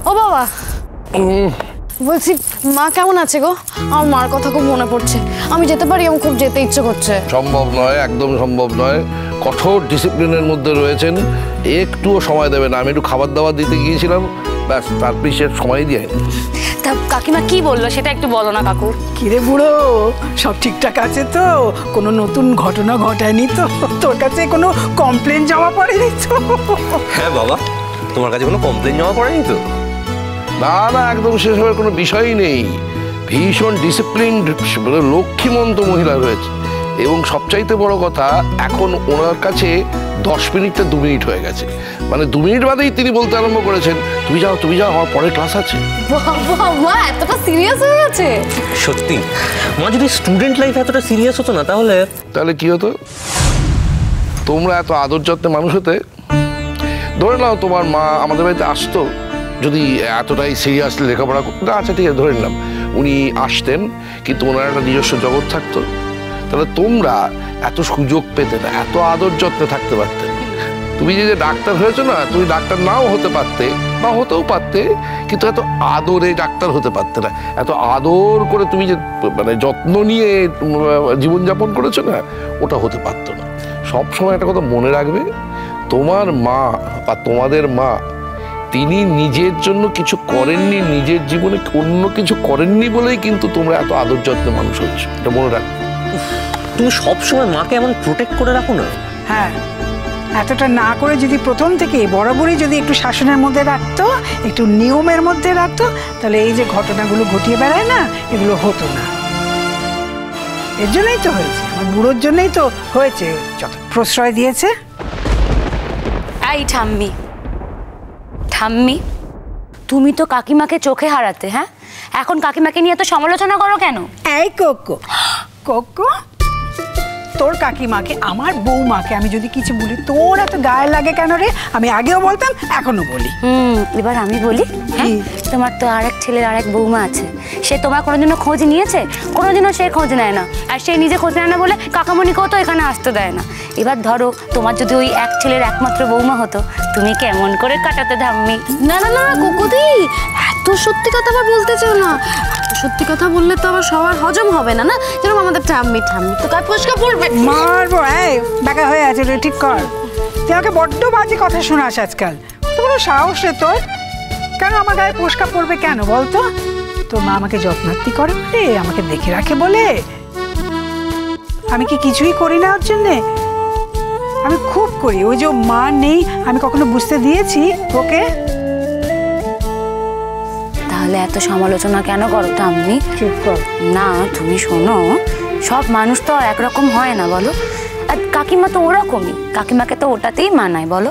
ও বাবা, বলছি মা কেমন আছে গো? আমার মার কথা খুব মনে পড়ছে। আমি যেতে পারি? আমার খুব যেতে ইচ্ছে করছে। সম্ভব নয়, একদম সম্ভব নয়। কঠোর ডিসিপ্লিনের মধ্যে রয়েছেন, একটুও সময় দেবে না। আমি একটু খাবার দাবার দিতে গিয়েছিলাম, ব্যাস তারপরে সে সময় দিয়ে। তা কাকিমা কি বললো সেটা একটু বলো না কাকু। কিরে বুড়ো, সব ঠিকঠাক আছে তো? কোনো নতুন ঘটনা ঘটায়নি তো? তোর কাছে কোনো কমপ্লেন জমা পড়েনি তো? হ্যাঁ বাবা, তোমার কাছে কোনো কমপ্লেন জমা পড়েনি তো? না না, একদম সেসবের কোনো বিষয়ই নেই। ভীষণ ডিসিপ্লিনড, লক্ষ্মীমন্ত মহিলা রয়েছে। এবং সবচাইতে বড় কথা, এখন ওনার কাছে 10 মিনিটটা 2 মিনিট হয়ে গেছে। মানে 2 মিনিট বাদেই তিনি বলতে আরম্ভ করেছেন, তুমি যাও তুমি যাও, আমার পরে ক্লাস আছে। মা এতটা সিরিয়াস হয়ে গেছে? সত্যি মা, যদি স্টুডেন্ট লাইফ এতটা সিরিয়াস হতো না তাহলে কি হতো? তোমরা এত আদর যত্নে মানুষ হতে। ধরে নাও তোমার মা আমাদের বাড়িতে আসতো, যদি এতটাই সিরিয়াসলি লেখাপড়া করতো, আচ্ছা ঠিক আছে ধরে নিলাম, উনি আসতেন, কিন্তু ওনার একটা নিজস্ব জগৎ থাকতো, তাহলে তোমরা এত সুযোগ পেতে না, এত আদর যত্নে থাকতে পারতে। তুমি যে ডাক্তার হয়েছো না, তুমি ডাক্তার নাও হতে পারতে বা হতেও পারতে, কিন্তু এত আদরে ডাক্তার হতে পারতে না। এত আদর করে তুমি যে মানে যত্ন নিয়ে জীবনযাপন করেছো না, ওটা হতে পারতো না। সবসময় একটা কথা মনে রাখবে, তোমার মা বা তোমাদের মা, তিনি নিজের জন্য কিছু করেননি, নিজের জীবনে অন্য কিছু করেননি বলেই কিন্তু তোমরা এত আদর যত্নে মানুষ হচ্ছ। এটা মনে রাখবে। তুমি সবসময় মাকে এমন প্রোটেক্ট করে রাখো না? হ্যাঁ, এতটা না করে যদি প্রথম থেকে বরাবরই যদি একটু শাসনের মধ্যে রাখতো, একটু নিয়মের মধ্যে রাখতো, তাহলে এই যে ঘটনাগুলো ঘটিয়ে বেড়ায় না, এগুলো হতো না। এর জন্যই তো হয়েছে, আমার বুড়োর জন্যই তো হয়েছে, যত প্রশ্রয় দিয়েছে। এই ঠাম্মি, ঠাম্মি, তুমি তো কাকিমাকে চোখে হারাতে, হ্যাঁ? এখন কাকিমাকে নিয়ে তো সমালোচনা করো কেন? এই কোকো, কোকো, তোর কাকিমাকে, আমার বৌমাকে আমি যদি কিছু বলি, তোর এত গায়ে লাগে কেন রে? আমি আগেও বলতাম, এখনো বলি। এবার আমি বলি, হ্যাঁ? তোমার তো আরেক ছেলের আরেক বৌমা আছে, সে তোমার কোনোদিনও খোঁজ নিয়েছে? কোনোদিনও সে খোঁজ নেয় না। আর সে নিজে খোঁজ নেয় না বলে কাকামণিকেও তো এখানে আসতে দেয় না। এবার ধরো তোমার যদি ওই এক ছেলের একমাত্র বৌমা হতো, তুমি কেমন করে কাটাতে ধাম্মি? না না না কোকোদি, এত সত্যি কথা আবার বলতে চাও না। এত সত্যি কথা বললে তো আবার সবার হজম হবে না, না? যেরকম আমাদের ঠাম্মি, ঠাম্মি তো গায়ে ফসকা পড়বে। মারবো, এই বাঁকা হয়ে আছে রে, ঠিক কর। তুই আমাকে বড্ড বাজে কথা শোনাস আজকাল। তো বড় সাহস রে তোর। কেন আমার গায়ে ফসকা পড়বে কেন বলতো? তোর মা আমাকে যত্নার্থী করে বলে, আমাকে দেখে রাখে বলে। আমি কি কিছুই করি না ওর জন্যে? আমি খুব করি। ওই যে মা নেই, আমি কখনো বুঝতে দিয়েছি ওকে? তাহলে এত সমালোচনা কেন করো ঠাম্মি? চুপ কর না, তুমি শোনো, সব মানুষ তো আর একরকম হয় না বলো। আর কাকিমা তো ওরকমই, কাকিমাকে তো ওটাতেই মানায় বলো।